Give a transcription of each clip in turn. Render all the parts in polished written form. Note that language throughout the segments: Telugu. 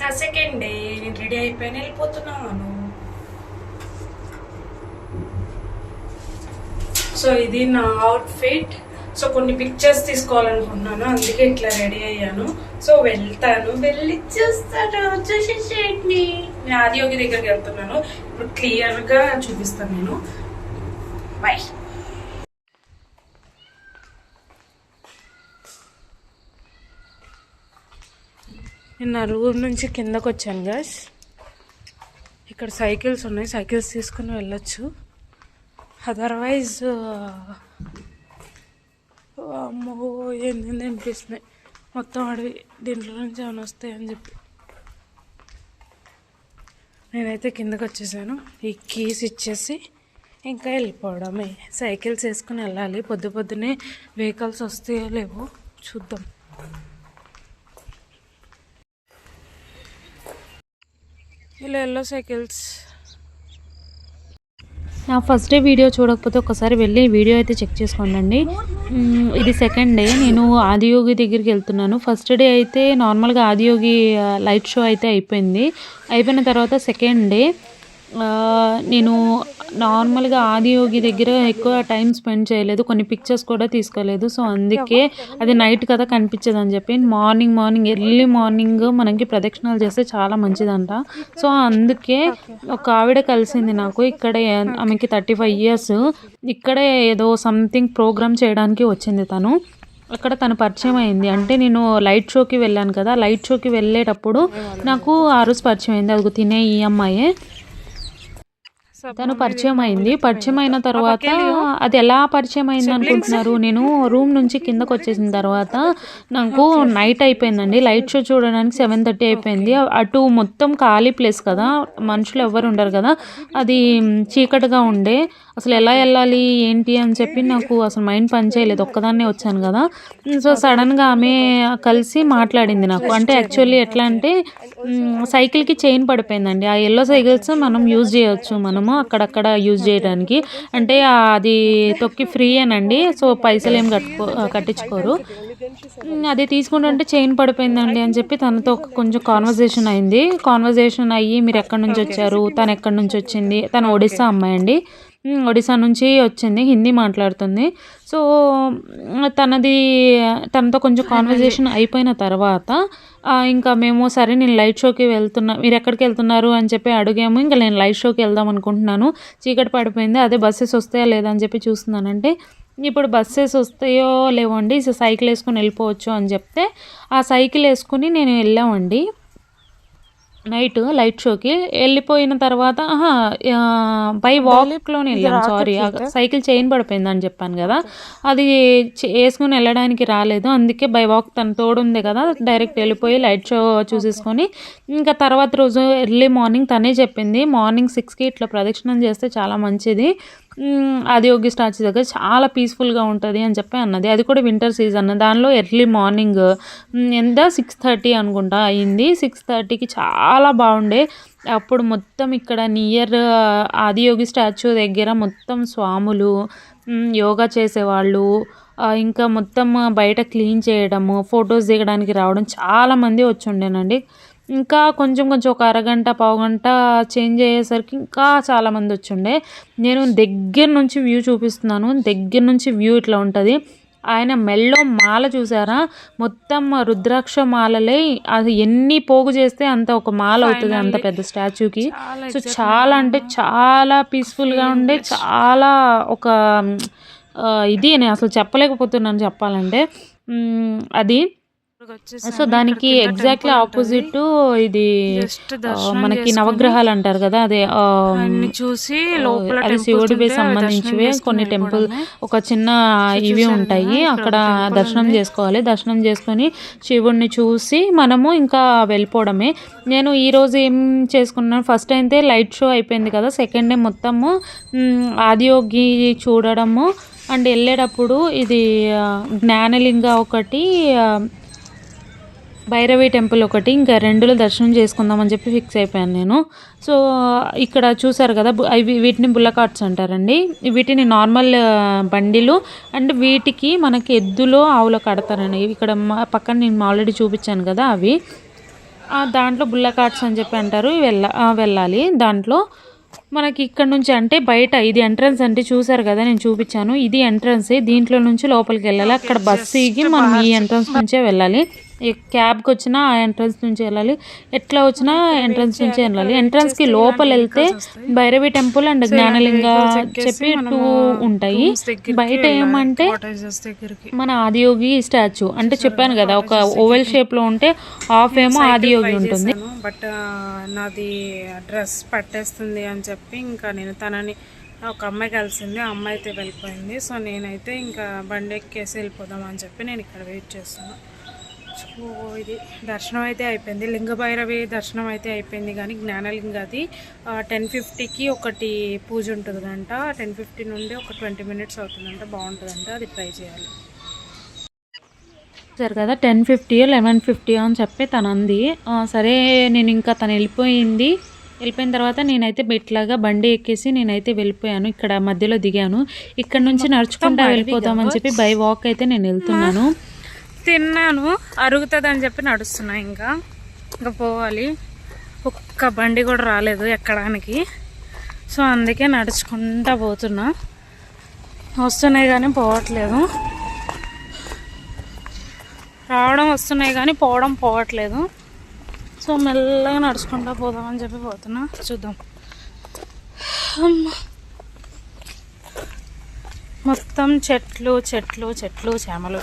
నా సెకండ్ డే నేను రెడీ అయిపోయాను, వెళ్ళిపోతున్నాను. సో ఇది నా అవుట్ఫిట్. సో కొన్ని పిక్చర్స్ తీసుకోవాలనుకుంటున్నాను, అందుకే ఇట్లా రెడీ అయ్యాను. సో వెళ్తాను, వెళ్ళి చూసేసేయండి. నేను ఆదియోగి దగ్గరికి వెళ్తున్నాను, ఇప్పుడు క్లియర్గా చూపిస్తాను నేను. బై. నేను నా రూమ్ నుంచి కిందకు వచ్చాను గైస్. ఇక్కడ సైకిల్స్ ఉన్నాయి, సైకిల్స్ తీసుకుని వెళ్ళొచ్చు. అదర్వైజ్ అమ్మో ఏంది అనిపిస్తున్నాయి మొత్తం అడవి, దీంట్లో నుంచి ఏమైనా వస్తాయని చెప్పి నేనైతే కిందకు వచ్చేసాను. ఈ కీస్ ఇచ్చేసి ఇంకా వెళ్ళిపోవడమే. సైకిల్స్ వేసుకుని వెళ్ళాలి, పొద్దునే వెహికల్స్ వస్తాయో లేవో చూద్దాం. ఇలా ఎల్లో సైకిల్స్. నా ఫస్ట్ డే వీడియో చూడకపోతే ఒకసారి వెళ్ళి వీడియో అయితే చెక్ చేసుకోండి. ఇది సెకండ్ డే, నేను ఆదియోగి దగ్గరికి వెళ్తున్నాను. ఫస్ట్ డే అయితే నార్మల్గా ఆదియోగి లైట్ షో అయితే అయిపోయిన తర్వాత సెకండ్ డే నేను నార్మల్గా ఆదియోగి దగ్గర ఎక్కువ టైం స్పెండ్ చేయలేదు, కొన్ని పిక్చర్స్ కూడా తీసుకోలేదు. సో అందుకే అది నైట్ కదా కనిపించదు అని చెప్పి మార్నింగ్ ఎర్లీ మార్నింగ్ మనకి ప్రదక్షిణాలు చేస్తే చాలా మంచిదంట. సో అందుకే ఒక ఆవిడ కలిసింది నాకు. ఇక్కడే ఆమెకి 35 years, ఇక్కడే ఏదో సంథింగ్ ప్రోగ్రామ్ చేయడానికి వచ్చింది తను. అక్కడ తను పరిచయం అయింది. అంటే నేను లైట్ షోకి వెళ్ళాను కదా, లైట్ షోకి వెళ్ళేటప్పుడు నాకు ఆ రోజు పరిచయం అయింది. అది తినే ఈ అమ్మాయే. తను పరిచయం అయిన తర్వాత అది ఎలా పరిచయం అయింది అనుకుంటున్నారు? నేను రూమ్ నుంచి కిందకు వచ్చేసిన తర్వాత నాకు నైట్ అయిపోయిందండి. లైట్ షో చూడడానికి 7:30 అయిపోయింది. అటు మొత్తం ఖాళీ ప్లేస్ కదా, మనుషులు ఎవరు ఉండరు కదా, అది చీకటిగా ఉండే. అసలు ఎలా వెళ్ళాలి ఏంటి అని చెప్పి నాకు అసలు మైండ్ పని చేయలేదు, ఒక్కదాన్నే వచ్చాను కదా. సో సడన్గా ఆమె కలిసి మాట్లాడింది నాకు. అంటే యాక్చువల్లీ ఎట్లా అంటే సైకిల్కి చైన్ పడిపోయిందండి. ఆ ఎల్లో సైకిల్స్ మనం యూజ్ చేయొచ్చు, మనము అక్కడక్కడ యూజ్ చేయడానికి. అంటే అది తొక్కి ఫ్రీ అనండి, సో పైసలు ఏం కట్టించుకోరు. అది తీసుకుంటుంటే చైన్ పడిపోయిందండి అని చెప్పి తనతో కొంచెం కాన్వర్జేషన్ అయ్యి మీరు ఎక్కడి నుంచి వచ్చారు, తను ఎక్కడి నుంచి వచ్చింది, తను ఒడిస్సా అమ్మాయి అండి, ఒడిశా నుంచి వచ్చింది, హిందీ మాట్లాడుతుంది. సో తనతో కొంచెం కాన్వర్జేషన్ అయిపోయిన తర్వాత ఇంకా మేము సరే నేను లైట్ షోకి వెళ్తున్నా, మీరు ఎక్కడికి వెళ్తున్నారు అని చెప్పి అడిగాము. ఇంకా నేను లైట్ షోకి వెళ్దాం అనుకుంటున్నాను, చీకటి పడిపోయింది, అదే బస్సెస్ వస్తాయా లేదా అని చెప్పి చూస్తున్నానంటే ఇప్పుడు బస్సెస్ వస్తాయో లేవండి, సైకిల్ వేసుకొని వెళ్ళిపోవచ్చు అని చెప్తే ఆ సైకిల్ వేసుకుని నేను వెళ్ళామండి నైట్ లైట్ షోకి. వెళ్ళిపోయిన తర్వాత బై వాక్లోనే వెళ్ళాం. సారీ, సైకిల్ చైన్ పడిపోయింది అని చెప్పాను కదా, అది వేసుకుని వెళ్ళడానికి రాలేదు. అందుకే బై వాక్ తన తోడుంది కదా, డైరెక్ట్ వెళ్ళిపోయి లైట్ షో చూసేసుకొని ఇంకా తర్వాత రోజు ఎర్లీ మార్నింగ్ తనే చెప్పింది, మార్నింగ్ 6కి ఇట్లా ప్రదక్షిణం చేస్తే చాలా మంచిది, ఆదియోగి స్టాచ్యూ దగ్గర చాలా పీస్ఫుల్గా ఉంటుంది అని చెప్పి అన్నది. అది కూడా వింటర్ సీజన్, దానిలో ఎర్లీ మార్నింగ్ 6:30 అనుకుంటా అయింది. 6:30కి చాలా బాగుండే. అప్పుడు మొత్తం ఇక్కడ నియర్ ఆదియోగి స్టాచ్యూ దగ్గర మొత్తం స్వాములు, యోగా చేసేవాళ్ళు, ఇంకా మొత్తం బయట క్లీన్ చేయడము, ఫొటోస్ దిగడానికి రావడం చాలామంది వచ్చి ఉండేనండి. ఇంకా కొంచెం ఒక అరగంట పావుగంట చేంజ్ అయ్యేసరికి ఇంకా చాలామంది వచ్చిండే. నేను దగ్గర నుంచి వ్యూ చూపిస్తున్నాను, దగ్గర నుంచి వ్యూ ఇట్లా ఉంటుంది. ఆయన మెల్లో మాల చూసారా, మొత్తం రుద్రాక్ష మాలలే, అది ఎన్ని పోగు చేస్తే అంత ఒక మాల అవుతుంది అంత పెద్ద స్టాచ్యూకి. సో చాలా అంటే చాలా పీస్ఫుల్గా ఉండే, చాలా ఒక ఇది నేను అసలు చెప్పలేకపోతున్నాను చెప్పాలంటే అది. సో దానికి ఎగ్జాక్ట్లీ ఆపోజిట్ ఇది మనకి నవగ్రహాలు అంటారు కదా, అదే చూసి అది శివుడికి సంబంధించివే కొన్ని టెంపుల్, ఒక చిన్న ఇవి ఉంటాయి, అక్కడ దర్శనం చేసుకోవాలి. దర్శనం చేసుకొని శివుడిని చూసి మనము ఇంకా వెళ్ళిపోవడమే. నేను ఈరోజు ఏం చేసుకున్నాను, ఫస్ట్ అయితే లైట్ షో అయిపోయింది కదా, సెకండ్ డే మొత్తము ఆదియోగి చూడడము అండ్ వెళ్ళేటప్పుడు ఇది జ్ఞానలింగ ఒకటి, భైరవి టెంపుల్ ఒకటి, ఇంకా 2 దర్శనం చేసుకుందామని చెప్పి ఫిక్స్ అయిపోయాను నేను. సో ఇక్కడ చూసారు కదా, వీటిని బుల్ల కార్ట్స్ అంటారండి. వీటిని నార్మల్ బండిలు అండ్ వీటికి మనకి ఎద్దులో ఆవులో కడతారండి. ఇక్కడ పక్కన నేను ఆల్రెడీ చూపించాను కదా అవి. దాంట్లో బుల్ల కార్ట్స్ అని చెప్పి అంటారు, వెళ్ళాలి. దాంట్లో మనకి ఇక్కడ నుంచి అంటే బయట ఇది ఎంట్రన్స్ అంటే చూసారు కదా, నేను చూపించాను, ఇది ఎంట్రన్సే. దీంట్లో నుంచి లోపలికి వెళ్ళాలి. అక్కడ బస్సు ఎక్కి మనం ఈ ఎంట్రన్స్ నుంచే వెళ్ళాలి. క్యాబ్కి వచ్చినా ఆ ఎంట్రన్స్ నుంచి వెళ్ళాలి, ఎట్లా వచ్చినా ఎంట్రన్స్ నుంచే వెళ్ళాలి. ఎంట్రన్స్కి లోపల వెళ్తే భైరవి టెంపుల్ అండ్ జ్ఞానలింగ చెప్పి 2 ఉంటాయి. బయట ఏమంటే మన ఆదియోగి స్టాచ్యూ, అంటే చెప్పాను కదా ఒక ఓవెల్ షేప్లో ఉంటే హాఫ్ ఏమో ఆదియోగి ఉంటుంది. బట్ నాది డ్రెస్ పట్టేస్తుంది అని చెప్పి ఇంకా నేను తనని ఒక అమ్మాయి కలిసింది, ఆ అమ్మాయి అయితే వెళ్ళిపోయింది. సో నేనైతే ఇంకా బండి ఎక్కేసి వెళ్ళిపోదాం అని చెప్పి నేను ఇక్కడ వెయిట్ చేస్తున్నాను. సో ఇది దర్శనం అయితే అయిపోయింది, లింగభైరవి దర్శనం అయితే అయిపోయింది. కానీ జ్ఞానలింగది 10:50కి ఒకటి పూజ ఉంటుందంట. 10:50 నుండి ఒక 20 minutes అవుతుందంట, బాగుంటుందంట, అది ట్రై చేయాలి. సరే కదా 10:50 11:50 అని చెప్పి తను అంది. సరే నేను ఇంకా తను వెళ్ళిపోయిన తర్వాత నేనైతే ఇట్లాగా బండి ఎక్కేసి నేనైతే వెళ్ళిపోయాను. ఇక్కడ మధ్యలో దిగాను. ఇక్కడ నుంచి నడుచుకుంటా వెళ్ళిపోదామని చెప్పి బై వాక్ అయితే నేను వెళ్తున్నాను. తిన్నాను, అరుగుతుంది అని చెప్పి నడుస్తున్నా. ఇంకా పోవాలి. ఒక్క బండి కూడా రాలేదు ఎక్కడానికి. సో అందుకే నడుచుకుంటా పోతున్నా. వస్తున్నాయి కానీ పోవట్లేదు, రావడం వస్తున్నాయి కానీ పోవట్లేదు. సో మెల్లగా నడుచుకుంటా పోదామని చెప్పి పోతున్నా. చూద్దాం. మొత్తం చెట్లు చేమలు.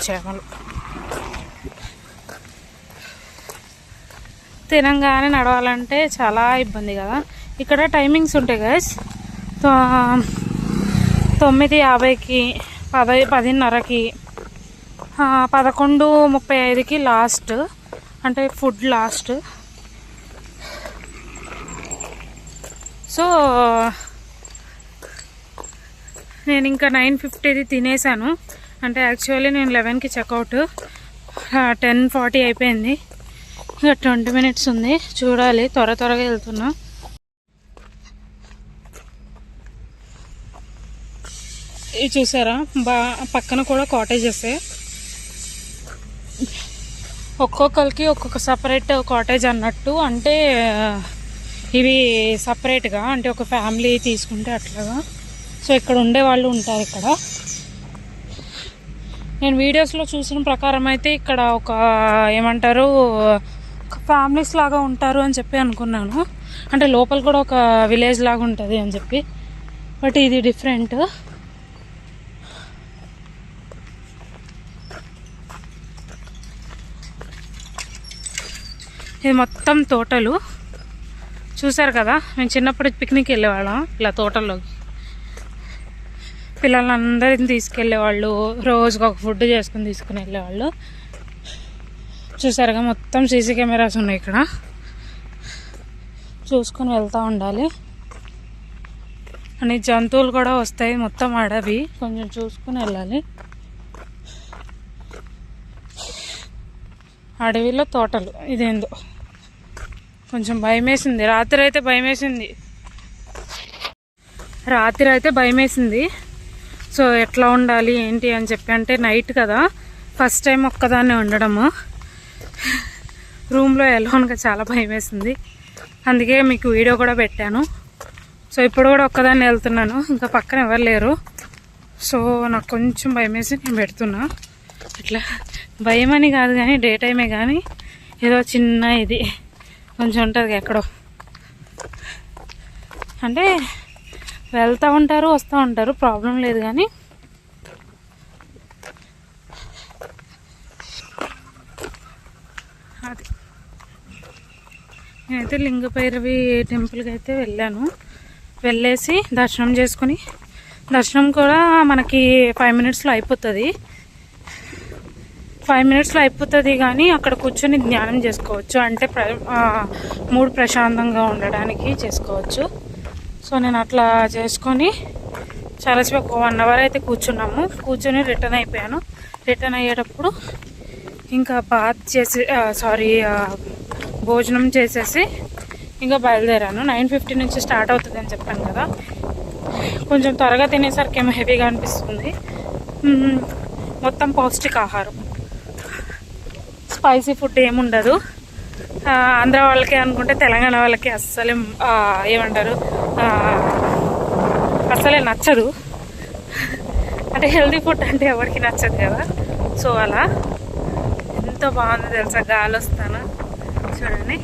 తినంగానే నడవాలంటే చాలా ఇబ్బంది కదా. ఇక్కడ టైమింగ్స్ ఉంటాయి గైస్. 9:50కి 10:30కి 11:35కి లాస్ట్, అంటే ఫుడ్ లాస్ట్. సో నేను ఇంకా 9:50ది తినేసాను. అంటే యాక్చువల్లీ నేను 11కి చెక్అవుట్, 10:40 అయిపోయింది. ఇంకా 20 minutes ఉంది, చూడాలి. త్వరగా వెళ్తున్నా. ఇది చూసారా, పక్కన కూడా కాటేజెస్, ఒక్కొక్కరికి ఒక్కొక్క సపరేట్ కాటేజ్ అన్నట్టు. అంటే ఇవి సపరేట్గా, అంటే ఒక ఫ్యామిలీ తీసుకుంటే అట్లాగా. సో ఇక్కడ ఉండే వాళ్ళు ఉంటారు. ఇక్కడ నేను వీడియోస్లో చూసిన ప్రకారం అయితే ఇక్కడ ఒక ఏమంటారు ఫ్యామిలీస్ లాగా ఉంటారు అని చెప్పి అనుకున్నాను. అంటే లోపల కూడా ఒక విలేజ్ లాగా ఉంటుంది అని చెప్పి. బట్ ఇది డిఫరెంట్. ఇది మొత్తం తోటలు. చూసారు కదా, మేము చిన్నప్పుడు పిక్నిక్ వెళ్ళేవాళ్ళం ఇలా తోటల్లోకి. పిల్లలందరిని తీసుకెళ్ళేవాళ్ళు, రోజుకి ఒక ఫుడ్ చేసుకుని తీసుకుని వెళ్ళేవాళ్ళు. చూసారుగా, మొత్తం సీసీ కెమెరాస్ ఉన్నాయి ఇక్కడ. చూసుకొని వెళ్తూ ఉండాలి. అని జంతువులు కూడా వస్తాయి, మొత్తం అడవి, కొంచెం చూసుకుని వెళ్ళాలి. అడవిలో తోటలు. ఇదేందో కొంచెం భయం వేసింది. రాత్రి అయితే భయం వేసింది. సో ఎట్లా ఉండాలి ఏంటి అని చెప్పి, అంటే నైట్ కదా, ఫస్ట్ టైం ఒక్కదాన్నే ఉండడము రూమ్లో ఎలోన్గా చాలా భయం వేసింది. అందుకే మీకు వీడియో కూడా పెట్టాను. సో ఇప్పుడు కూడా ఒక్కదాన్ని వెళ్తున్నాను, ఇంకా పక్కన ఎవరు లేరు. సో నాకు కొంచెం భయం వేసి నేను పెడుతున్నా. ఇట్లా భయం అని కాదు కానీ డే టైమే, కానీ ఏదో చిన్న ఇది కొంచెం ఉంటుంది ఎక్కడో. అంటే వెళ్తూ ఉంటారు వస్తూ ఉంటారు, ప్రాబ్లం లేదు. కానీ అది నేనైతే లింగభైరవి టెంపుల్కి అయితే వెళ్ళేసి దర్శనం చేసుకుని, దర్శనం కూడా మనకి 5 minutesలో అయిపోతుంది. 5 minutesలో అయిపోతుంది. కానీ అక్కడ కూర్చొని ధ్యానం చేసుకోవచ్చు, అంటే మూడు ప్రశాంతంగా ఉండడానికి చేసుకోవచ్చు. సో నేను అట్లా చేసుకొని చాలాసేపు ఒక 1 hour అయితే కూర్చొని రిటర్న్ అయిపోయాను. రిటర్న్ అయ్యేటప్పుడు ఇంకా భోజనం చేసేసి ఇంకా బయలుదేరాను. 9:50 నుంచి స్టార్ట్ అవుతుంది అని చెప్పాను కదా. కొంచెం త్వరగా తినేసరికి ఏమో హెవీగా అనిపిస్తుంది. మొత్తం పౌష్టికాహారం, స్పైసీ ఫుడ్ ఏముండదు. ఆంధ్ర వాళ్ళకి అనుకుంటే తెలంగాణ వాళ్ళకి అస్సలే ఏమంటారు అస్సలే నచ్చదు. అంటే హెల్తీ ఫుడ్ అంటే ఎవరికి నచ్చదు కదా. సో అలా ఎంత బాగుందో తెలుసా, గాలి వస్తాను చూడండి.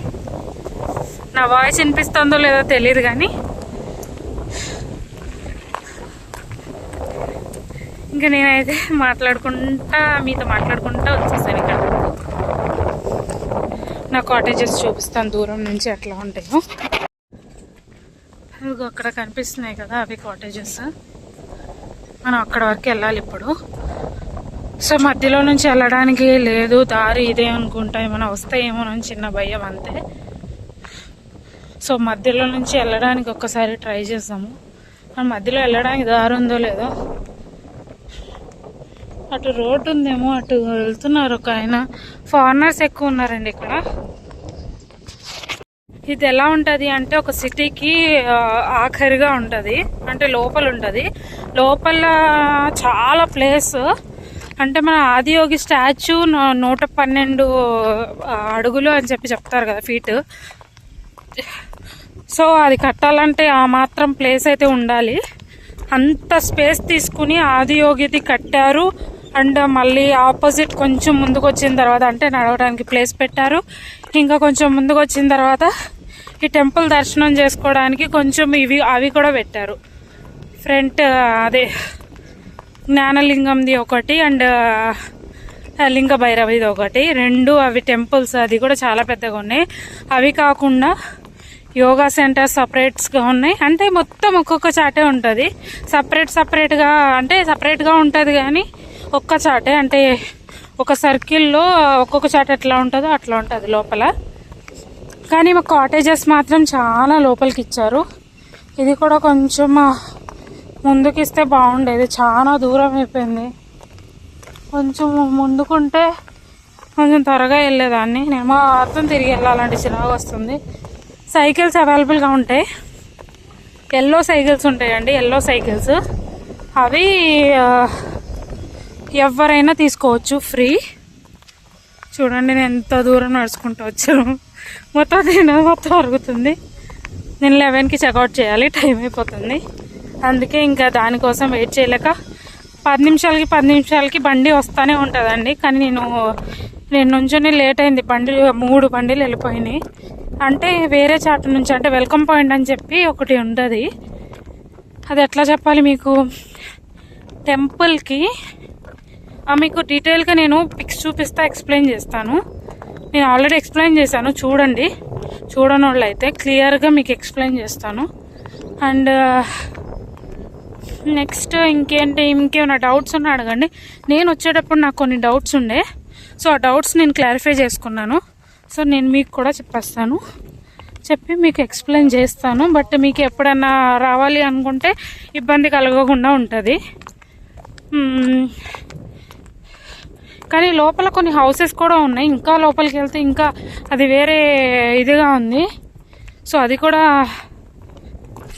నా వాయిస్ వినిపిస్తుందో లేదో తెలియదు కానీ ఇంకా నేనైతే మీతో మాట్లాడుకుంటా వచ్చేసాను. ఇక్కడ నా కాటేజెస్ చూపిస్తాను దూరం నుంచి ఎట్లా ఉంటాయో. ఇదిగో అక్కడ కనిపిస్తున్నాయి కదా అవి కాటేజెస్. మనం అక్కడ వరకు వెళ్ళాలి ఇప్పుడు. సో మధ్యలో నుంచి వెళ్ళడానికి లేదు దారి ఇదే అనుకుంటా, ఏమైనా వస్తాయేమోనని చిన్న భయం అంతే. సో మధ్యలో నుంచి వెళ్ళడానికి ఒక్కసారి ట్రై చేద్దాము. మధ్యలో వెళ్ళడానికి దారి ఉందో లేదో. అటు రోడ్డు ఉందేమో, అటు వెళ్తున్నారు ఒక ఆయన. ఫారినర్స్ ఎక్కువ ఉన్నారండి ఇక్కడ. ఇది ఎలా ఉంటుంది అంటే ఒక సిటీకి ఆఖరిగా ఉంటుంది, అంటే లోపల ఉంటుంది. లోపల చాలా ప్లేస్. అంటే మన ఆదియోగి స్టాచ్యూ 112 అడుగులు అని చెప్తారు కదా, ఫీట్. సో అది కట్టాలంటే ఆ మాత్రం ప్లేస్ అయితే ఉండాలి. అంత స్పేస్ తీసుకుని ఆదియోగిది కట్టారు. అండ్ మళ్ళీ ఆపోజిట్ కొంచెం ముందుకు వచ్చిన తర్వాత అంటే నడవడానికి ప్లేస్ పెట్టారు. ఇంకా కొంచెం ముందుకు వచ్చిన తర్వాత ఈ టెంపుల్ దర్శనం చేసుకోవడానికి కొంచెం అవి కూడా పెట్టారు. ఫ్రంట్ అదే జ్ఞానలింగంది ఒకటి అండ్ లింగ భైరవిది ఒకటి, 2 అవి టెంపుల్స్. అది కూడా చాలా పెద్దగా ఉన్నాయి. అవి కాకుండా యోగా సెంటర్ సపరేట్స్గా ఉన్నాయి. అంటే మొత్తం ఒక్కొక్క చాటే ఉంటుంది. సపరేట్గా అంటే సపరేట్గా ఉంటుంది కానీ ఒక్క చాటే. అంటే ఒక సర్కిల్లో ఒక్కొక్క చాట ఎట్లా ఉంటుందో అట్లా ఉంటుంది లోపల. కానీ మా కాటేజెస్ మాత్రం చాలా లోపలికి ఇచ్చారు. ఇది కూడా కొంచెం ముందుకు ఇస్తే బాగుండేది, చాలా దూరం అయిపోయింది. కొంచెం ముందుకుంటే కొంచెం త్వరగా వెళ్ళేదాన్ని. నేను మాత్రం తిరిగి వెళ్ళాలంటే చిరాకు వస్తుంది. సైకిల్స్ అవైలబుల్గా ఉంటాయి. ఎల్లో సైకిల్స్ ఉంటాయండి, ఎల్లో సైకిల్స్. అవి ఎవరైనా తీసుకోవచ్చు, ఫ్రీ. చూడండి నేను ఎంత దూరం నడుచుకుంటూ వచ్చాను. మొత్తం అరుగుతుంది. నేను 11కి చెక్అవుట్ చేయాలి, టైం అయిపోతుంది. అందుకే ఇంకా దానికోసం వెయిట్ చేయలేక 10 నిమిషాలకి బండి వస్తూనే ఉంటుందండి. కానీ నేను నుంచొని లేట్ అయింది. 3 బండిలు వెళ్ళిపోయినాయి. అంటే వేరే చాట నుంచి, అంటే వెల్కమ్ పాయింట్ అని చెప్పి ఒకటి ఉంటుంది. అది ఎట్లా చెప్పాలి మీకు, టెంపుల్కి మీకు డీటెయిల్గా నేను పిక్స్ చూపిస్తా, ఎక్స్ప్లెయిన్ చేస్తాను. నేను ఆల్రెడీ ఎక్స్ప్లెయిన్ చేశాను, చూడండి. చూడని వాళ్ళు అయితే క్లియర్గా మీకు ఎక్స్ప్లెయిన్ చేస్తాను. అండ్ నెక్స్ట్ ఇంకేమైనా డౌట్స్ ఉన్నా అడగండి. నేను వచ్చేటప్పుడు నాకు కొన్ని డౌట్స్ ఉండే, సో ఆ డౌట్స్ నేను క్లారిఫై చేసుకున్నాను. సో నేను మీకు కూడా చెప్పి మీకు ఎక్స్ప్లెయిన్ చేస్తాను. బట్ మీకు ఎప్పుడన్నా రావాలి అనుకుంటే ఇబ్బంది కలగకుండా ఉంటుంది. కానీ లోపల కొన్ని హౌసెస్ కూడా ఉన్నాయి. ఇంకా లోపలికి వెళ్తే ఇంకా అది వేరే ఇదిగా ఉంది. సో అది కూడా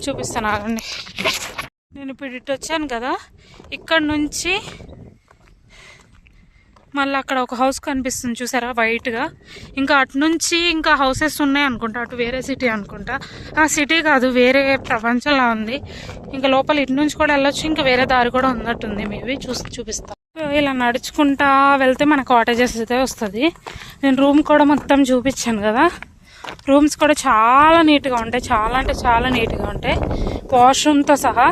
చూపిస్తాను ఆగండి. నేను ఇప్పుడు ఇటు వచ్చాను కదా, ఇక్కడ నుంచి మళ్ళీ అక్కడ ఒక హౌస్ కనిపిస్తుంది చూసారా వైట్గా. ఇంకా అటు నుంచి ఇంకా హౌసెస్ ఉన్నాయి అనుకుంటా. అటు వేరే సిటీ అనుకుంటా. ఆ సిటీ కాదు, వేరే ప్రపంచంలా ఉంది. ఇంకా లోపల ఇటు నుంచి కూడా వెళ్ళొచ్చు. ఇంకా వేరే దారి కూడా ఉన్నట్టుంది, మేబీ చూపిస్తాను. ఇలా నడుచుకుంటా వెళ్తే మన కాటేజెస్ అయితే వస్తుంది. నేను రూమ్ కూడా మొత్తం చూపించాను కదా. రూమ్స్ కూడా చాలా నీట్గా ఉంటాయి, చాలా అంటే చాలా నీట్గా ఉంటాయి. వాష్రూమ్తో సహా.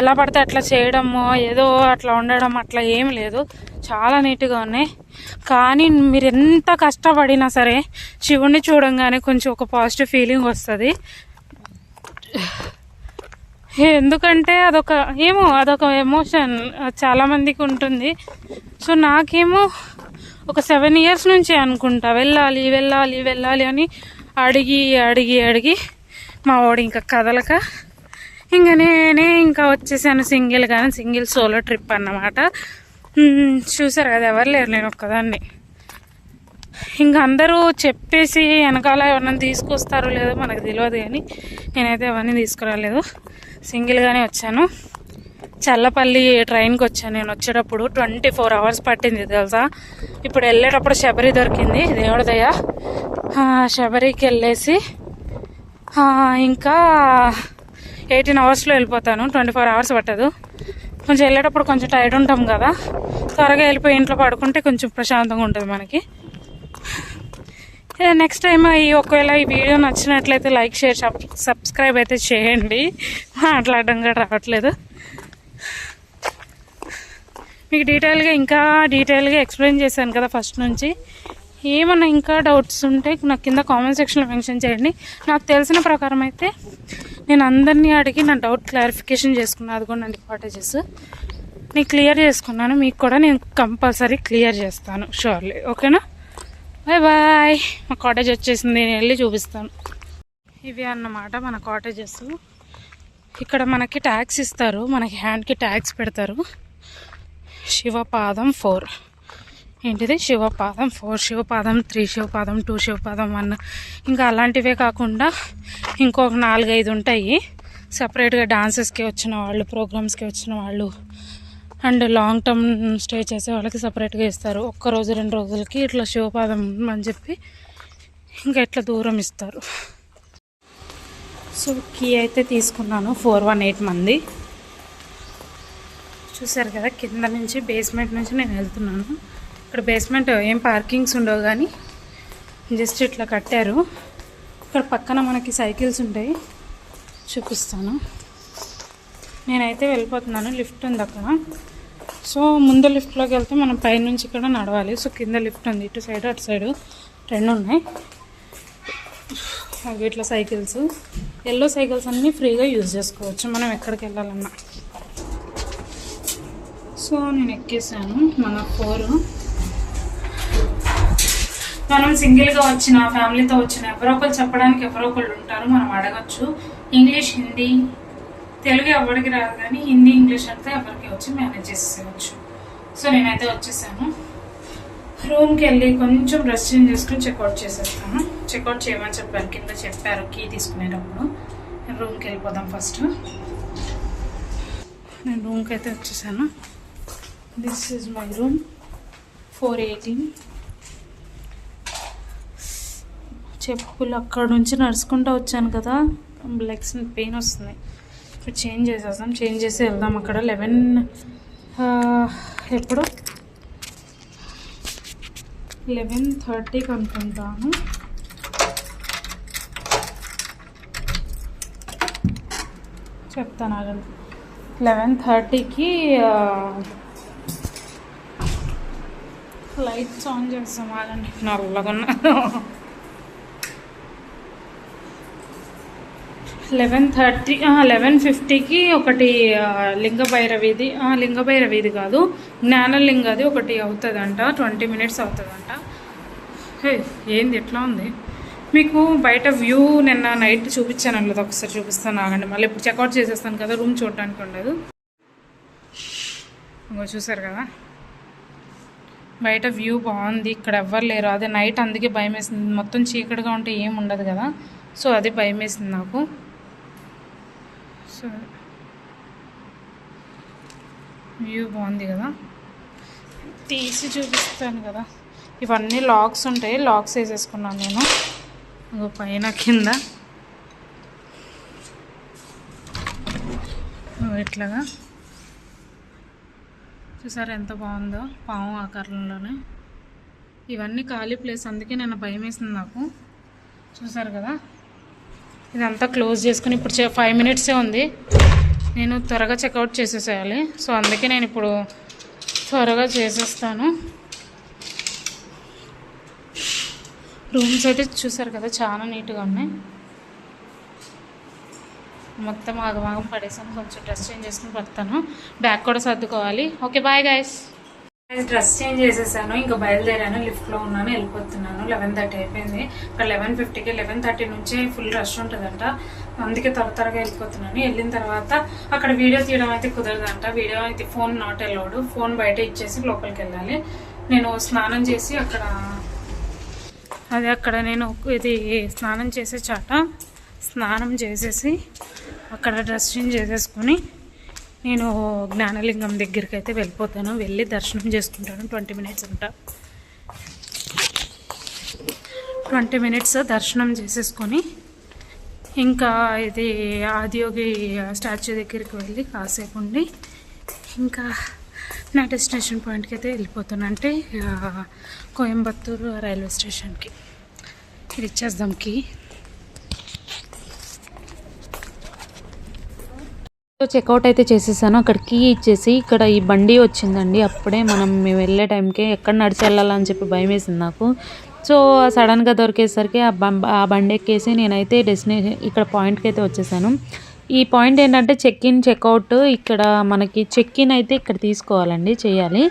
ఎలా పడితే అట్లా చేయడము, ఏదో అట్లా ఉండడం అట్లా ఏం లేదు, చాలా నీట్గా ఉన్నాయి. కానీ మీరు ఎంత కష్టపడినా సరే శివుణ్ణి చూడంగానే కొంచెం ఒక పాజిటివ్ ఫీలింగ్ వస్తుంది. ఎందుకంటే అదొక ఎమోషన్ చాలామందికి ఉంటుంది. సో నాకేమో ఒక 7 years నుంచి అనుకుంటా వెళ్ళాలి అని అడిగి మా వాడు ఇంకా కదలక ఇంకా నేనే ఇంకా వచ్చేసాను. సింగిల్ సోలో ట్రిప్ అన్నమాట. చూసారు కదా, ఎవరు లేరు, నేను ఒక్కదాన్ని. ఇంకా అందరూ చెప్పేసి వెనకాల ఎవరైనా తీసుకొస్తారో లేదో మనకు తెలియదు, కానీ నేనైతే ఎవరిని తీసుకురాలేదు, సింగిల్గానే వచ్చాను. చల్లపల్లి ట్రైన్కి వచ్చాను నేను. వచ్చేటప్పుడు 24 hours పట్టింది తెలుసా. ఇప్పుడు వెళ్ళేటప్పుడు శబరి దొరికింది, దేవుడి దయ. శబరికి వెళ్ళేసి ఇంకా 18 hours వెళ్ళిపోతాను. 24 hours పట్టదు. కొంచెం వెళ్ళేటప్పుడు కొంచెం టైర్డ్ ఉంటాం కదా, త్వరగా వెళ్ళిపోయి ఇంట్లో పడుకుంటే కొంచెం ప్రశాంతంగా ఉంటుంది మనకి. నెక్స్ట్ టైం ఒకవేళ ఈ వీడియో నచ్చినట్లయితే లైక్, షేర్, సబ్స్క్రైబ్ అయితే చేయండి. మాట్లాడడం కూడా రావట్లేదు. మీకు ఇంకా డీటెయిల్గా ఎక్స్ప్లెయిన్ చేశాను కదా ఫస్ట్ నుంచి. ఏమన్నా ఇంకా డౌట్స్ ఉంటే నాకు కింద కామెంట్ సెక్షన్లో మెన్షన్ చేయండి. నాకు తెలిసిన ప్రకారం అయితే నేను అందరినీ అడిగి నా డౌట్ క్లారిఫికేషన్ చేసుకున్నాను. అది కూడా నా కాటేజెస్ నేను క్లియర్ చేసుకున్నాను. మీకు కూడా నేను కంపల్సరీ క్లియర్ చేస్తాను షూర్లీ. ఓకేనా? Bye bye. మా కాటేజ్ వచ్చేసింది, నేను వెళ్ళి చూపిస్తాను. ఇవి అన్నమాట మన కాటేజెస్. ఇక్కడ మనకి ట్యాక్స్ ఇస్తారు, మనకి హ్యాండ్కి ట్యాక్స్ పెడతారు. శివపాదం 4 ఏంటిది, శివపాదం 4, శివపాదం 3, శివపాదం 2, శివపాదం 1 ఇంకా అలాంటివే కాకుండా ఇంకొక 4-5 ఉంటాయి సపరేట్గా. డాన్సెస్కి వచ్చిన వాళ్ళు, ప్రోగ్రామ్స్కి వచ్చిన వాళ్ళు అండ్ లాంగ్ టర్మ్ స్టే చేసే వాళ్ళకి సపరేట్గా ఇస్తారు. 1 రోజు 2 రోజులకి ఇట్లా శివపాదం అని చెప్పి ఇంకా ఇట్లా దూరం ఇస్తారు. సో కీ అయితే తీసుకున్నాను. 418 మంది చూసారు కదా. కింద నుంచి బేస్మెంట్ నుంచి నేను వెళ్తున్నాను. ఇక్కడ బేస్మెంట్ ఏం పార్కింగ్స్ ఉండవు కానీ జస్ట్ ఇట్లా కట్టారు. ఇక్కడ పక్కన మనకి సైకిల్స్ ఉంటాయి, చూపిస్తాను. నేనైతే వెళ్ళిపోతున్నాను. లిఫ్ట్ ఉంది అక్కడ. సో ముందు లిఫ్ట్లోకి వెళ్తే మనం పైనుంచి ఇక్కడ నడవాలి. సో కింద లిఫ్ట్ ఉంది, ఇటు సైడ్ అటు సైడు 2 ఉన్నాయి. అవి ఇట్లా సైకిల్స్, ఎల్లో సైకిల్స్ అన్నీ ఫ్రీగా యూజ్ చేసుకోవచ్చు మనం ఎక్కడికి వెళ్ళాలన్నా. సో నేను ఎక్కేసాను. మన 4 మనం సింగిల్గా వచ్చిన, ఫ్యామిలీతో వచ్చిన ఎవరో ఒకరు చెప్పడానికి ఎవరో ఒకళ్ళు ఉంటారు, మనం అడగచ్చు. ఇంగ్లీష్, హిందీ, తెలుగు ఎవరికి రాదు కానీ హిందీ, ఇంగ్లీష్ అంటే ఎవరికి వచ్చి మేనేజ్ చేసేయచ్చు. సో నేనైతే వచ్చేసాను. రూమ్కి వెళ్ళి కొంచెం డ్రెస్ చేంజ్ చేసుకుని చెక్అవుట్ చేసేస్తాను. చెక్అవుట్ చేయమని చెప్పారు, కింద చెప్పారు కీ తీసుకునేటప్పుడు. నేను రూమ్కి వెళ్ళిపోదాం ఫస్ట్. నేను రూమ్కి అయితే వచ్చేసాను. This is my room 418. చెప్పులు అక్కడ నుంచి నడుచుకుంటూ వచ్చాను కదా, లెగ్స్ పెయిన్ వస్తుంది. ఇప్పుడు చేంజ్ చేసేస్తాం, చేంజ్ చేసి వెళ్దాం. అక్కడ 11 ఎప్పుడు 11:30కి అనుకుంటాను. చెప్తాను ఆగండి. 11:30కి లైట్స్ ఆన్ చేస్తాం. ఆగండి, నల్లగా 11:50కి ఒకటి లింగభైరవిది, లింగభైరవిది కాదు, జ్ఞానలింగది ఒకటి అవుతుందంట. 20 minutes అవుతుందంట. ఏంది ఎట్లా ఉంది మీకు బయట వ్యూ? నిన్న నైట్ చూపించాను అన్నది, ఒకసారి చూపిస్తాను ఆగండి. మళ్ళీ ఇప్పుడు చెక్అవుట్ చేసేస్తాను కదా, రూమ్ చూడటానికి ఉండదు. ఇంకో చూసారు కదా బయట వ్యూ బాగుంది. ఇక్కడ ఎవ్వరు లేరు, అదే నైట్, అందుకే భయం వేసింది. మొత్తం చీకటిగా ఉంటే ఏం ఉండదు కదా, సో అది భయం వేసింది నాకు. సో వ్యూ బాగుంది కదా, తీసి చూపిస్తాను కదా. ఇవన్నీ లాక్స్ ఉంటాయి, లాక్స్ వేసేసుకున్నాను నేను. పైన కింద ఇట్లాగా చూసారు ఎంత బాగుందో, పాము ఆకారంలోనే. ఇవన్నీ ఖాళీ ప్లేస్, అందుకే నేను భయం వేసింది నాకు. చూసారు కదా, ఇదంతా క్లోజ్ చేసుకుని ఇప్పుడు 5 minutes ఉంది. నేను త్వరగా చెక్అవుట్ చేసేసేయాలి. సో అందుకే నేను ఇప్పుడు త్వరగా చేసేస్తాను. రూమ్స్ అయితే చూసారు కదా చాలా నీట్గా ఉన్నాయి. మొత్తం ఆగమాగం పడేసాను. కొంచెం డ్రెస్ చేంజ్ చేసుకుని పడతాను. బ్యాగ్ కూడా సర్దుకోవాలి. Okay bye guys. Dress change చేసేసాను, ఇంకా బయలుదేరాను. లిఫ్ట్లో ఉన్నాను, వెళ్ళిపోతున్నాను. 11:30 అయిపోయింది. ఇక్కడ 11:50కి 11:30 నుంచే ఫుల్ రష్ ఉంటుందంట, అందుకే త్వరగా వెళ్ళిపోతున్నాను. వెళ్ళిన తర్వాత అక్కడ వీడియో తీయడం అయితే కుదరదంట. వీడియో అయితే ఫోన్ నాట్ అలౌడ్. ఫోన్ బయట ఇచ్చేసి లోపలికి వెళ్ళాలి. నేను స్నానం చేసి అక్కడ నేను ఇది స్నానం చేసే చాట స్నానం చేసేసి అక్కడ డ్రెస్ చేంజ్ చేసేసుకొని నేను జ్ఞానలింగం దగ్గరికి అయితే వెళ్ళిపోతాను, వెళ్ళి దర్శనం చేసుకుంటాను. 20 మినిట్స్ ఉంటా. 20 మినిట్స్ దర్శనం చేసేసుకొని ఇంకా ఇది ఆదియోగి స్టాచ్యూ దగ్గరికి వెళ్ళి కాసేపు ఉండి ఇంకా నా డెస్టినేషన్ పాయింట్కి అయితే వెళ్ళిపోతాను. అంటే కోయంబత్తూరు రైల్వే స్టేషన్కి ఇది ఇచ్చేద్దాంకి. చెక్అవుట్ అయితే చేసేసాను. అక్కడ కీ ఇచ్చేసి ఇక్కడ ఈ బండి వచ్చిందండి. అప్పుడే మేము వెళ్ళే టైంకి ఎక్కడ నడిచి వెళ్ళాలని చెప్పి భయం వేసింది నాకు. సో సడన్గా దొరికేసరికి ఆ బండి ఎక్కేసి నేనైతే డెస్టినేషన్ ఇక్కడ పాయింట్కి అయితే వచ్చేసాను. ఈ పాయింట్ ఏంటంటే చెక్ ఇన్ చెక్అవుట్. ఇక్కడ మనకి చెక్ ఇన్ అయితే ఇక్కడ తీసుకోవాలండి, చేయాలి.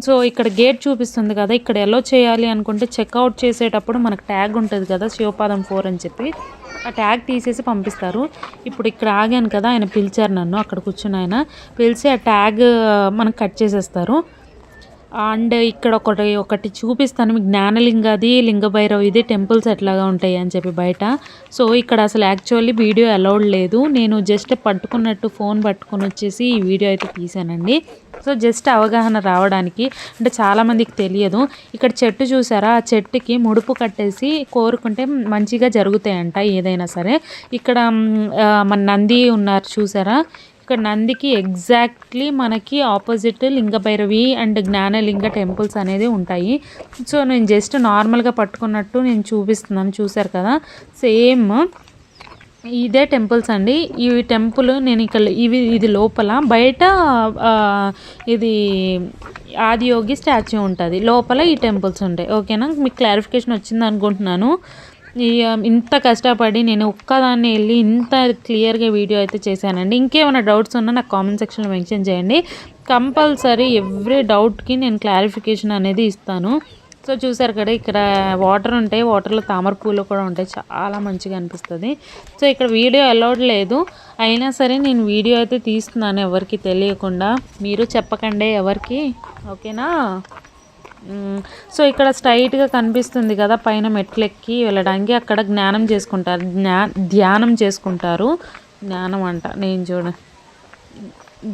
సో ఇక్కడ గేట్ చూపిస్తుంది కదా, ఇక్కడ ఎలా చేయాలి అనుకుంటే చెక్అవుట్ చేసేటప్పుడు మనకు ట్యాగ్ ఉంటుంది కదా, శివపాదం 4 అని చెప్పి ఆ ట్యాగ్ తీసేసి పంపిస్తారు. ఇప్పుడు ఇక్కడ ఆగాను కదా, ఆయన పిలిచారు నన్ను, అక్కడ కూర్చుని ఆయన పిలిచి ఆ ట్యాగ్ మనకు కట్ చేసేస్తారు. అండ్ ఇక్కడ ఒకటి చూపిస్తాను మీకు, జ్ఞానలింగాది, లింగభైరవ్ ఇది టెంపుల్స్ ఎట్లాగా ఉంటాయి అని చెప్పి బయట. సో ఇక్కడ అసలు యాక్చువల్లీ వీడియో అలౌడ్ లేదు. నేను జస్ట్ పట్టుకున్నట్టు ఫోన్ పట్టుకొని వచ్చేసి ఈ వీడియో అయితే తీసానండి. సో జస్ట్ అవగాహన రావడానికి, అంటే చాలామందికి తెలియదు. ఇక్కడ చెట్టు చూసారా, ఆ చెట్టుకి ముడుపు కట్టేసి కోరుకుంటే మంచిగా జరుగుతాయంట ఏదైనా సరే. ఇక్కడ మన నంది ఉన్నారు చూసారా, ఇక్కడ నందికి ఎగ్జాక్ట్లీ మనకి ఆపోజిట్ లింగభైరవి అండ్ జ్ఞానలింగ టెంపుల్స్ అనేది ఉంటాయి. సో నేను జస్ట్ నార్మల్గా పట్టుకున్నట్టు నేను చూపిస్తున్నాను, చూసారు కదా, సేమ్ ఇదే టెంపుల్స్ అండి. ఈ టెంపుల్ నేను ఇక్కడ ఇది లోపల, బయట ఇది ఆదియోగి స్టాచ్యూ ఉంటుంది, లోపల ఈ టెంపుల్స్ ఉంటాయి. ఓకేనా, మీకు క్లారిఫికేషన్ వచ్చింది అనుకుంటున్నాను. ఇంత కష్టపడి నేను ఒక్కదాన్ని వెళ్ళి ఇంత క్లియర్గా వీడియో అయితే చేశానండి. ఇంకేమైనా డౌట్స్ ఉన్నా నాకు కామెంట్ సెక్షన్లో మెన్షన్ చేయండి. కంపల్సరీ ఎవ్రీ డౌట్కి నేను క్లారిఫికేషన్ అనేది ఇస్తాను. సో చూసారు కదా, ఇక్కడ వాటర్ ఉంటాయి, వాటర్లో తామర పూలు కూడా ఉంటాయి, చాలా మంచిగా అనిపిస్తుంది. సో ఇక్కడ వీడియో అలౌడ్ లేదు, అయినా సరే నేను వీడియో అయితే తీస్తున్నాను ఎవరికి తెలియకుండా, మీరు చెప్పకండి ఎవరికి, ఓకేనా. సో ఇక్కడ స్ట్రైట్గా కనిపిస్తుంది కదా పైన మెట్లెక్కి వెళ్ళడానికి, అక్కడ ధ్యానం చేసుకుంటారు. జ్ఞానం అంట, నేను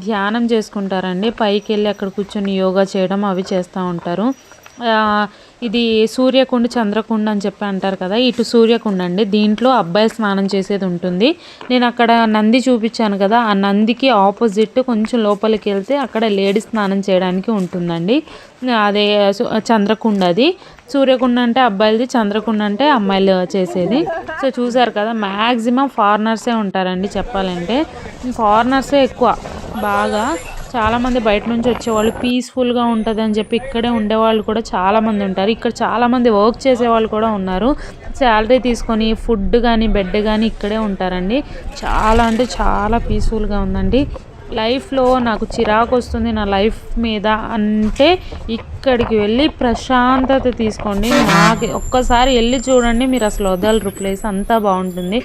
ధ్యానం చేసుకుంటారండి. పైకి వెళ్ళి అక్కడ కూర్చొని యోగా చేయడం అవి చేస్తూ ఉంటారు. ఇది సూర్యకుండ చంద్రకుండ అని చెప్పి అంటారు కదా, ఇటు సూర్యకుండ అండి. దీంట్లో అబ్బాయి స్నానం చేసేది ఉంటుంది. నేను అక్కడ నంది చూపించాను కదా, ఆ నందికి ఆపోజిట్ కొంచెం లోపలికి వెళ్తే అక్కడ లేడీస్ స్నానం చేయడానికి ఉంటుందండి. అదే చంద్రకుండ, అది సూర్యకుండ అంటే అబ్బాయిలది, చంద్రకుండ అంటే అమ్మాయిలు చేసేది. సో చూసారు కదా, మ్యాక్సిమం ఫారినర్సే ఉంటారండి. చెప్పాలంటే ఫారినర్సే ఎక్కువ బాగా. చాలామంది బయట నుంచి వచ్చేవాళ్ళు, పీస్ఫుల్గా ఉంటుంది అని చెప్పి ఇక్కడే ఉండేవాళ్ళు కూడా చాలామంది ఉంటారు. ఇక్కడ చాలామంది వర్క్ చేసేవాళ్ళు కూడా ఉన్నారు. శాలరీ తీసుకొని ఫుడ్ కానీ బెడ్ కానీ ఇక్కడే ఉంటారండి. చాలా అంటే చాలా పీస్ఫుల్గా ఉందండి. లైఫ్లో నాకు చిరాకు వస్తుంది నా లైఫ్ మీద అంటే ఇక్కడికి వెళ్ళి ప్రశాంతత తీసుకోండి. నాకు ఒక్కసారి వెళ్ళి చూడండి, మీరు అసలు వదలరు. ప్లేస్ అంతా బాగుంటుంది.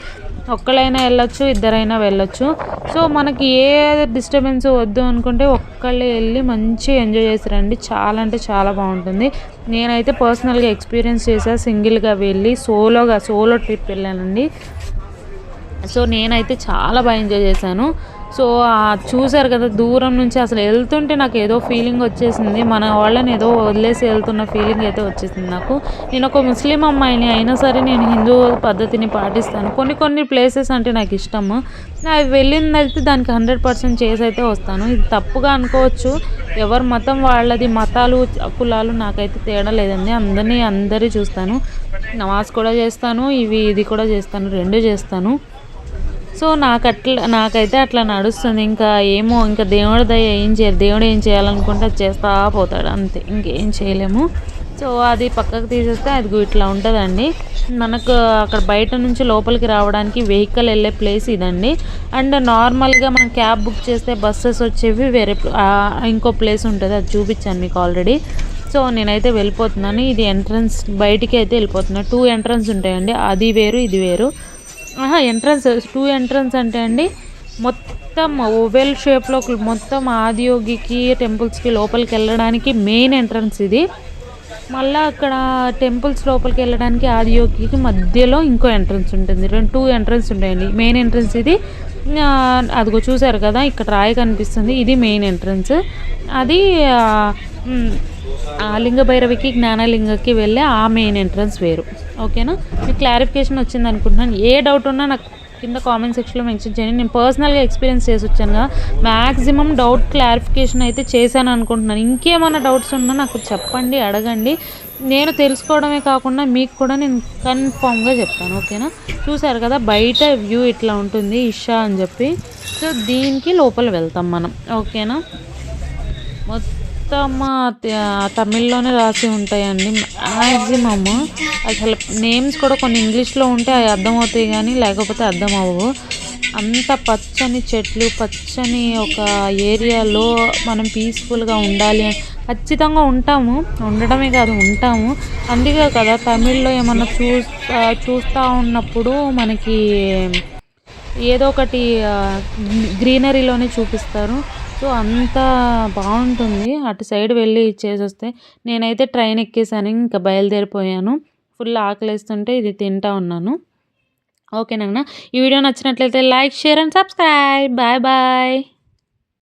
ఒక్కళ్ళైనా వెళ్ళొచ్చు, ఇద్దరైనా వెళ్ళొచ్చు. సో మనకి ఏ డిస్టర్బెన్స్ వద్దు అనుకుంటే ఒక్కళ్ళే వెళ్ళి మంచిగా ఎంజాయ్ చేసి రండి. చాలా అంటే చాలా బాగుంటుంది. నేనైతే పర్సనల్గా ఎక్స్పీరియన్స్ చేసా, సింగిల్గా వెళ్ళి సోలో ట్రిప్ వెళ్ళానండి. సో నేనైతే చాలా బాగా ఎంజాయ్ చేశాను. సో చూసారు కదా, దూరం నుంచి అసలు వెళ్తుంటే నాకు ఏదో ఫీలింగ్ వచ్చేసింది, మన వాళ్ళని ఏదో వదిలేసి వెళ్తున్న ఫీలింగ్ అయితే వచ్చేసింది నాకు. నేను ఒక ముస్లిం అమ్మాయిని అయినా సరే నేను హిందూ పద్ధతిని పాటిస్తాను. కొన్ని ప్లేసెస్ అంటే నాకు ఇష్టము. అది వెళ్ళిందైతే దానికి 100% చేసి అయితే వస్తాను. ఇది తప్పుగా అనుకోవచ్చు, ఎవరి మతం వాళ్ళది, మతాలు కులాలు నాకైతే తేడా లేదండి. అందరి చూస్తాను, నమాజ్ కూడా చేస్తాను, ఇది కూడా చేస్తాను, 2 చేస్తాను. సో నాకైతే అట్లా నడుస్తుంది. ఇంకా ఏమో, ఇంకా దేవుడి దయ ఏం చేయరు, దేవుడు ఏం చేయాలనుకుంటే అది చేస్తూ పోతాడు, అంతే, ఇంకేం చేయలేము. సో అది పక్కకు తీసేస్తే అది ఇట్లా ఉంటుందండి. మనకు అక్కడ బయట నుంచి లోపలికి రావడానికి వెహికల్ వెళ్ళే ప్లేస్ ఇదండి. అండ్ నార్మల్గా మనం క్యాబ్ బుక్ చేస్తే బస్సెస్ వచ్చేవి వేరే ఇంకో ప్లేస్ ఉంటుంది, అది చూపించాను మీకు ఆల్రెడీ. సో నేనైతే వెళ్ళిపోతున్నాను. ఇది ఎంట్రన్స్, బయటికి అయితే వెళ్ళిపోతున్నాను. 2 ఎంట్రన్స్ ఉంటాయండి, అది వేరు ఇది వేరు. ఎంట్రన్స్ 2 ఎంట్రన్స్ అంటే అండి, మొత్తం ఓవెల్ షేప్లో మొత్తం ఆదియోగికి టెంపుల్స్కి లోపలికి వెళ్ళడానికి మెయిన్ ఎంట్రన్స్ ఇది. మళ్ళీ అక్కడ టెంపుల్స్ లోపలికి వెళ్ళడానికి ఆదియోగికి మధ్యలో ఇంకో ఎంట్రన్స్ ఉంటుంది. 2 ఎంట్రన్స్ ఉంటాయండి. మెయిన్ ఎంట్రన్స్ ఇది, అదిగో చూసారు కదా ఇక్కడ రాయి కనిపిస్తుంది, ఇది మెయిన్ ఎంట్రన్స్. అది లింగభైరవికి జ్ఞానలింగకి వెళ్ళే ఆ మెయిన్ ఎంట్రన్స్ వేరు. ఓకేనా, మీకు క్లారిఫికేషన్ వచ్చింది అనుకుంటున్నాను. ఏ డౌట్ ఉన్నా నాకు కింద కామెంట్ సెక్షన్లో మెన్షన్ చేయండి. నేను పర్సనల్గా ఎక్స్పీరియన్స్ చేసి వచ్చాను కదా, మ్యాక్సిమం డౌట్ క్లారిఫికేషన్ అయితే చేశాను అనుకుంటున్నాను. ఇంకేమైనా డౌట్స్ ఉన్నా నాకు చెప్పండి, అడగండి. నేను తెలుసుకోవడమే కాకుండా మీకు కూడా నేను కన్ఫామ్గా చెప్తాను. ఓకేనా, చూసారు కదా బయట వ్యూ ఇట్లా ఉంటుంది ఇషా అని చెప్పి. సో దీనికి లోపల వెళ్తాం మనం. ఓకేనా, మొత్తం తమిళ్లోనే రాసి ఉంటాయండి మ్యాక్సిమమ్. అసలు నేమ్స్ కూడా కొన్ని ఇంగ్లీష్లో ఉంటే అవి అర్థమవుతాయి కానీ లేకపోతే అర్థం అవ్వవు. అంత పచ్చని చెట్లు, పచ్చని ఒక ఏరియాలో మనం పీస్ఫుల్గా ఉండాలి. ఖచ్చితంగా ఉంటాము, ఉండడమే కాదు ఉంటాము. అందుకే కదా తమిళ్లో ఏమన్నా చూస్తూ ఉన్నప్పుడు మనకి ఏదో ఒకటి గ్రీనరీలోనే చూపిస్తారు. సో అంత బాగుంటుంది. అటు సైడ్ వెళ్ళి చేసొస్తే నేనైతే ట్రైన్ ఎక్కేసాను, ఇంకా బయలుదేరిపోయాను. ఫుల్ ఆకలిస్తుంటే ఇది తింటా ఉన్నాను. ఓకేనా, ఈ వీడియో నచ్చినట్లయితే like, share and subscribe. Bye bye.